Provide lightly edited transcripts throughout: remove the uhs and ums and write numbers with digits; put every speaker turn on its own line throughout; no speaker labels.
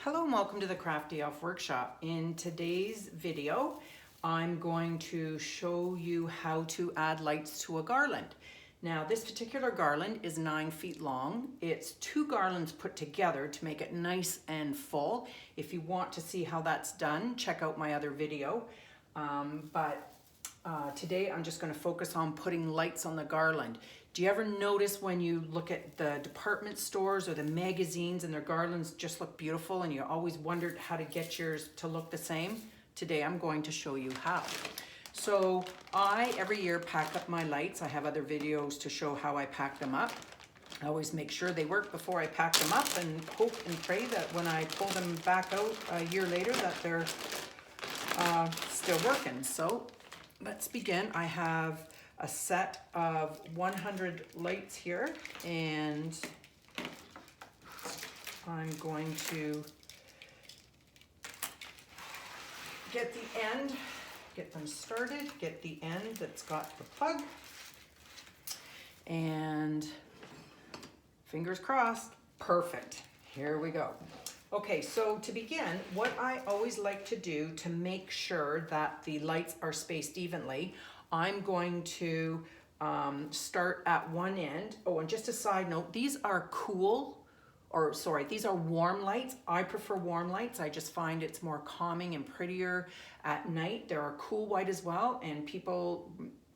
Hello and welcome to the Crafty Elf Workshop. In today's video, I'm going to show you how to add lights to a garland. Now this particular garland is 9 feet long. It's 2 garlands put together to make it nice and full. If you want to see how that's done, check out my other video. Today I'm just going to focus on putting lights on the garland. Do you ever notice when you look at the department stores or the magazines and their garlands just look beautiful and you always wondered how to get yours to look the same? Today I'm going to show you how. So I every year pack up my lights. I have other videos to show how I pack them up. I always make sure they work before I pack them up and hope and pray that when I pull them back out a year later that they're still working. So let's begin. I have a set of 100 lights here, and I'm going to get the end, get them started, get the end that's got the plug, and fingers crossed, perfect. Here we go. Okay, so to begin, what I always like to do to make sure that the lights are spaced evenly, I'm going to start at one end. Oh, and just a side note, these are these are warm lights. I prefer warm lights. I just find it's more calming and prettier at night. There are cool white as well, and people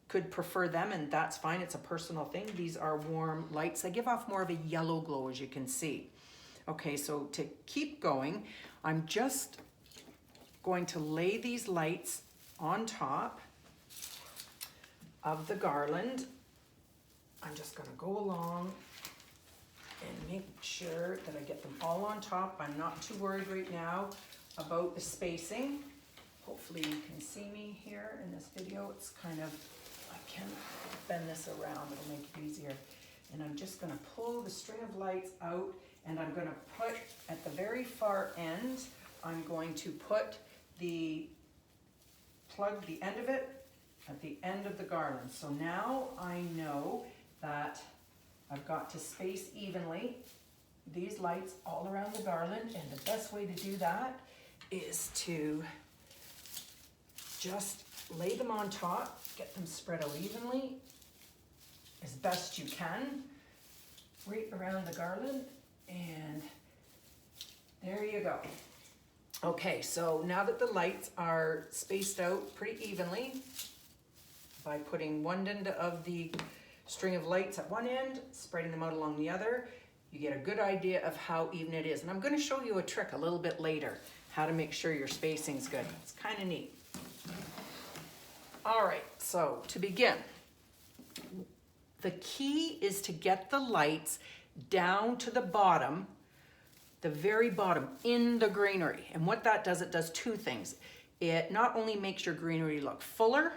could prefer them, and that's fine. It's a personal thing. These are warm lights. They give off more of a yellow glow, as you can see. Okay, so to keep going, I'm just going to lay these lights on top of the garland. I'm just going to go along and make sure that I get them all on top. I'm not too worried right now about the spacing. Hopefully you can see me here in this video. It's kind of, I can bend this around, it'll make it easier. And I'm just going to pull the string of lights out, and I'm going to put at the very far end, I'm going to put the plug, the end of it, at the end of the garland. So now I know that I've got to space evenly these lights all around the garland, and the best way to do that is to just lay them on top, get them spread out evenly as best you can right around the garland, and there you go. Okay, so now that the lights are spaced out pretty evenly, by putting one end of the string of lights at one end, spreading them out along the other, you get a good idea of how even it is. And I'm going to show you a trick a little bit later, how to make sure your spacing's good. It's kind of neat. All right, so to begin, the key is to get the lights down to the bottom, the very bottom in the greenery. And what that does, it does two things. It not only makes your greenery look fuller,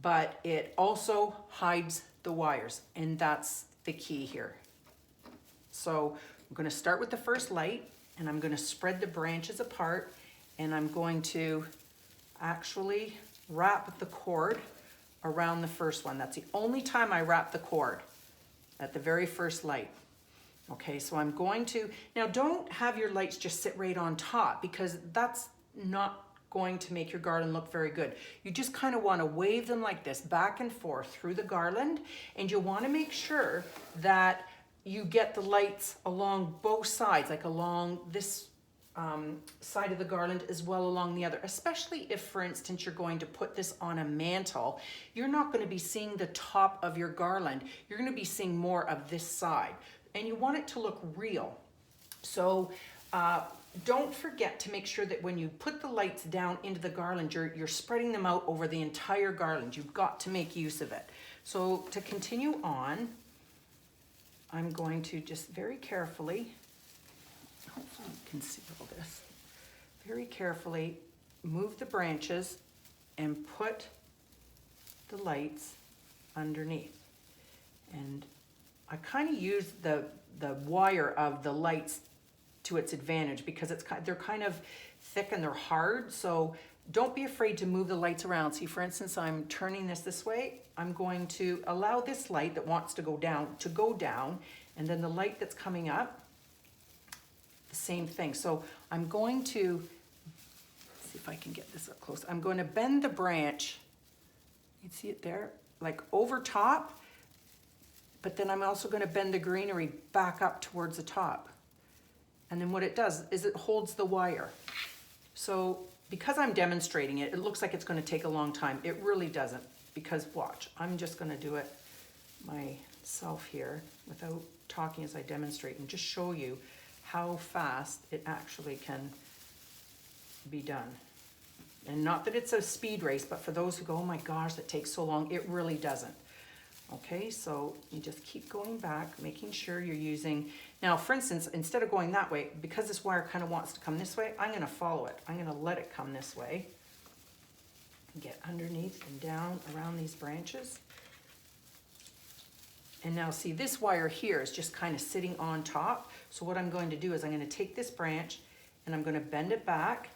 but it also hides the wires, and that's the key here. So I'm going to start with the first light, and I'm going to spread the branches apart, and I'm going to actually wrap the cord around the first one. That's the only time I wrap the cord, at the very first light. Okay, so I'm going to, now don't have your lights just sit right on top, because that's not going to make your garland look very good. You just kind of want to wave them like this back and forth through the garland, and you want to make sure that you get the lights along both sides, like along this side of the garland as well along the other, especially if, for instance, you're going to put this on a mantle. You're not going to be seeing the top of your garland. You're going to be seeing more of this side, and you want it to look real. So don't forget to make sure that when you put the lights down into the garland, you're spreading them out over the entire garland. You've got to make use of it. So to continue on, I'm going to just very carefully, hopefully you can see all this, very carefully move the branches and put the lights underneath. And I kind of use the wire of the lights to its advantage, because they're kind of thick and they're hard. So don't be afraid to move the lights around. See, for instance, I'm turning this way. I'm going to allow this light that wants to go down, and then the light that's coming up, the same thing. So I'm going to, see if I can get this up close. I'm going to bend the branch, you see it there, like over top, but then I'm also going to bend the greenery back up towards the top. And then what it does is it holds the wire. So because I'm demonstrating it, it looks like it's going to take a long time. It really doesn't, because watch, I'm just going to do it myself here without talking as I demonstrate and just show you how fast it actually can be done. And not that it's a speed race, but for those who go, oh my gosh, that takes so long, it really doesn't. Okay, so you just keep going back, making sure you're using, now for instance, instead of going that way, because this wire kind of wants to come this way, I'm going to follow it. I'm going to let it come this way. Get underneath and down around these branches. And now see, this wire here is just kind of sitting on top. So what I'm going to do is I'm going to take this branch and I'm going to bend it back,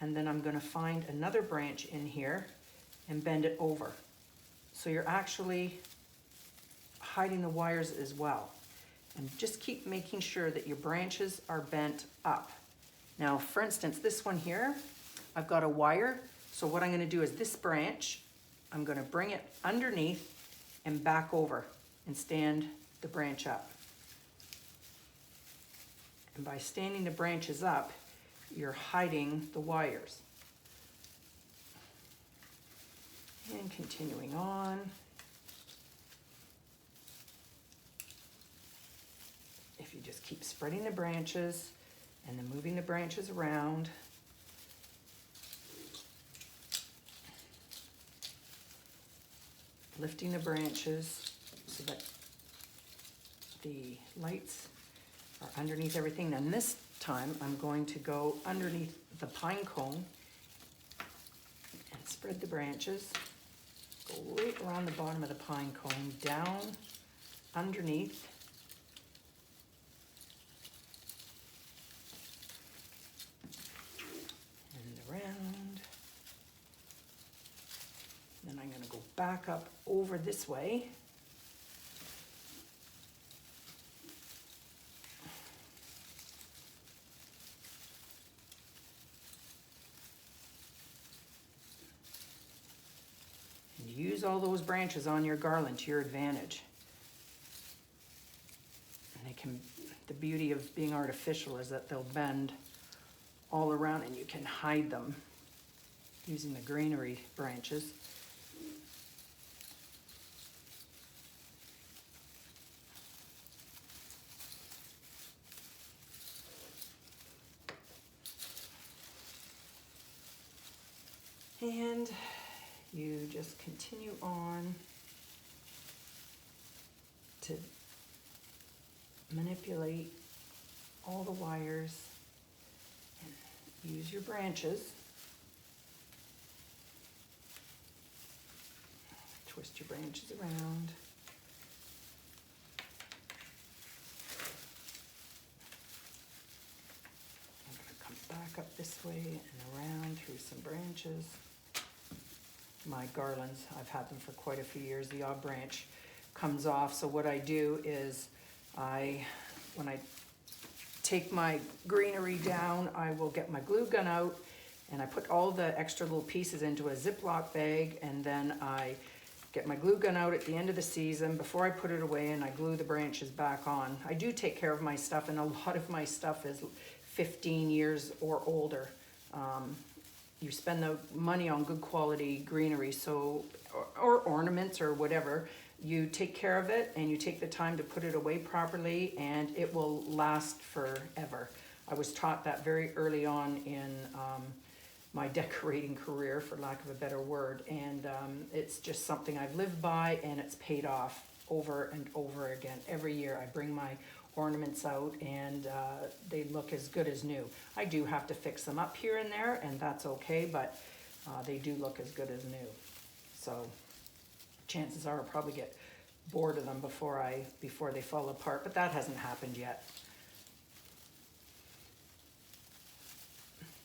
and then I'm going to find another branch in here and bend it over. So you're actually hiding the wires as well. And just keep making sure that your branches are bent up. Now, for instance, this one here, I've got a wire. So what I'm going to do is this branch, I'm going to bring it underneath and back over and stand the branch up. And by standing the branches up, you're hiding the wires. And continuing on. If you just keep spreading the branches and then moving the branches around. Lifting the branches so that the lights are underneath everything. Then this time I'm going to go underneath the pine cone and spread the branches. Go right around the bottom of the pine cone, down, underneath. And around. Then I'm going to go back up over this way. And use all those branches on your garland to your advantage. And the beauty of being artificial is that they'll bend all around and you can hide them using the greenery branches. And you just continue on to manipulate all the wires and use your branches. Twist your branches around. I'm going to come back up this way and around through some branches. My garlands, I've had them for quite a few years. The odd branch comes off. So what I do is when I take my greenery down, I will get my glue gun out and I put all the extra little pieces into a Ziploc bag, and then I get my glue gun out at the end of the season before I put it away, and I glue the branches back on. I do take care of my stuff, and a lot of my stuff is 15 years or older. You spend the money on good quality greenery, so or ornaments or whatever. You take care of it and you take the time to put it away properly, and it will last forever. I was taught that very early on in my decorating career, for lack of a better word, and it's just something I've lived by, and it's paid off over and over again. Every year I bring my ornaments out and they look as good as new. I do have to fix them up here and there, and that's okay, but they do look as good as new. So chances are I'll probably get bored of them before they fall apart, but that hasn't happened yet.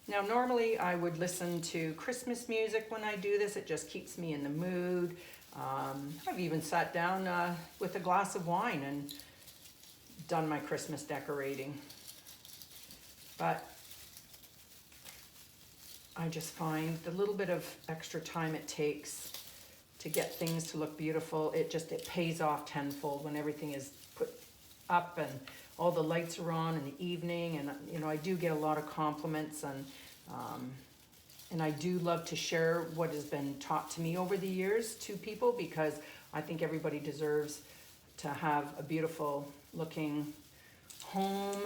Now normally I would listen to Christmas music when I do this. It just keeps me in the mood. I've even sat down with a glass of wine and done my Christmas decorating. But I just find the little bit of extra time it takes to get things to look beautiful, it pays off tenfold when everything is put up and all the lights are on in the evening. And you know, I do get a lot of compliments, and I do love to share what has been taught to me over the years to people, because I think everybody deserves to have a beautiful looking home.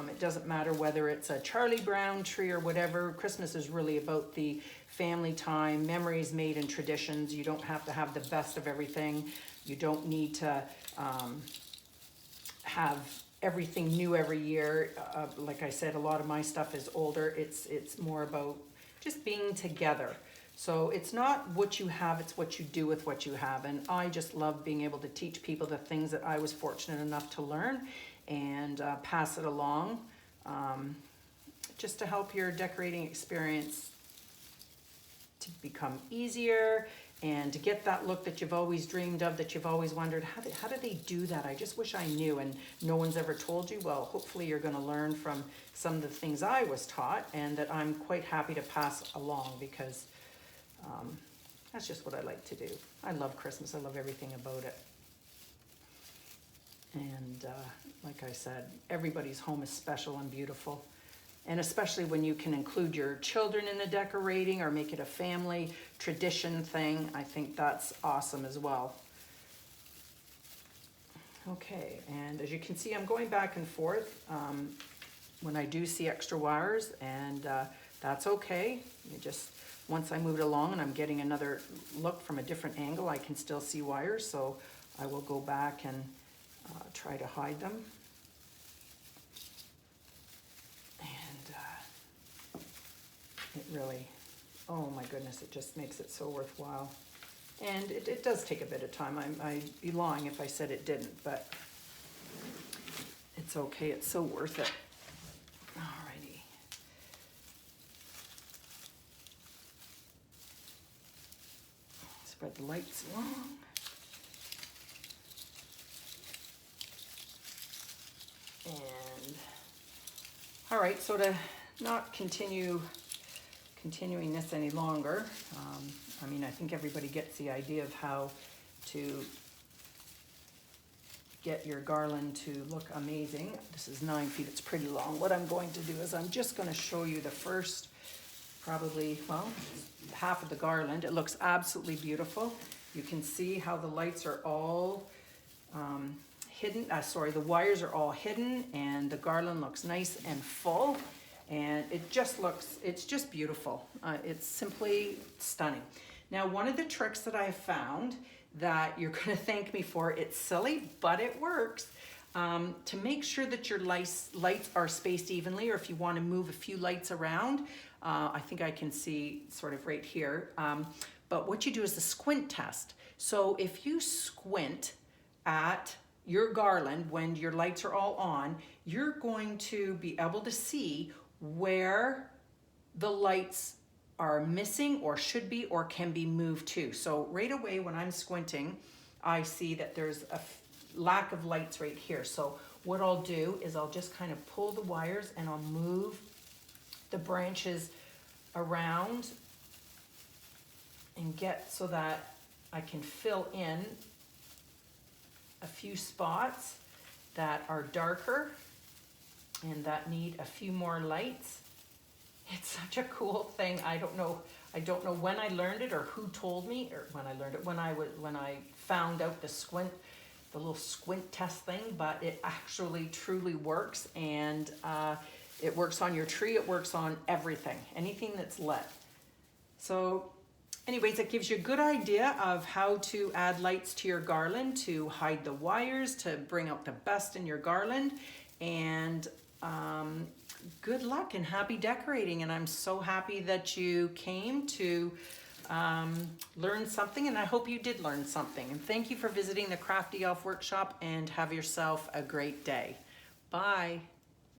It doesn't matter whether it's a Charlie Brown tree or whatever. Christmas is really about the family time, memories made and traditions. You don't have to have the best of everything. You don't need to have everything new every year. Like I said, a lot of my stuff is older. It's more about just being together. So it's not what you have, it's what you do with what you have. And I just love being able to teach people the things that I was fortunate enough to learn, and pass it along, just to help your decorating experience to become easier and to get that look that you've always dreamed of, that you've always wondered, how do they do that? I just wish I knew, and no one's ever told you. Well, hopefully you're going to learn from some of the things I was taught, and that I'm quite happy to pass along, because that's just what I like to do. I love Christmas. I love everything about it. And like I said, everybody's home is special and beautiful. And especially when you can include your children in the decorating or make it a family tradition thing, I think that's awesome as well. Okay, and as you can see, I'm going back and forth when I do see extra wires, and that's okay. You just, once I move it along and I'm getting another look from a different angle, I can still see wires, so I will go back and try to hide them. And it really, oh my goodness, it just makes it so worthwhile. And it does take a bit of time. I'd be lying if I said it didn't, but it's okay, it's so worth it. Alrighty. Spread the lights along. And all right, so to not continuing this any longer, I mean, I think everybody gets the idea of how to get your garland to look amazing. This is 9 feet, it's pretty long. What I'm going to do is I'm just going to show you the first, probably, well, half of the garland. It looks absolutely beautiful. You can see how the lights are all hidden, the wires are all hidden, and the garland looks nice and full, and it's just beautiful. It's simply stunning. Now, one of the tricks that I have found that you're going to thank me for, it's silly, but it works, to make sure that your lights are spaced evenly, or if you want to move a few lights around, I think I can see sort of right here, but what you do is the squint test. So if you squint at your garland when your lights are all on, you're going to be able to see where the lights are missing or should be or can be moved to. So right away when I'm squinting, I see that there's a lack of lights right here. So what I'll do is I'll just kind of pull the wires and I'll move the branches around and get so that I can fill in a few spots that are darker and that need a few more lights. It's such a cool thing. I don't know when I learned it or who told me, or when I learned it, when I found out the little squint test thing, but it actually truly works, and it works on your tree, it works on everything, anything that's lit. So anyways, it gives you a good idea of how to add lights to your garland, to hide the wires, to bring out the best in your garland, and good luck and happy decorating. And I'm so happy that you came to learn something, and I hope you did learn something. And thank you for visiting the Crafty Elf Workshop, and have yourself a great day. Bye.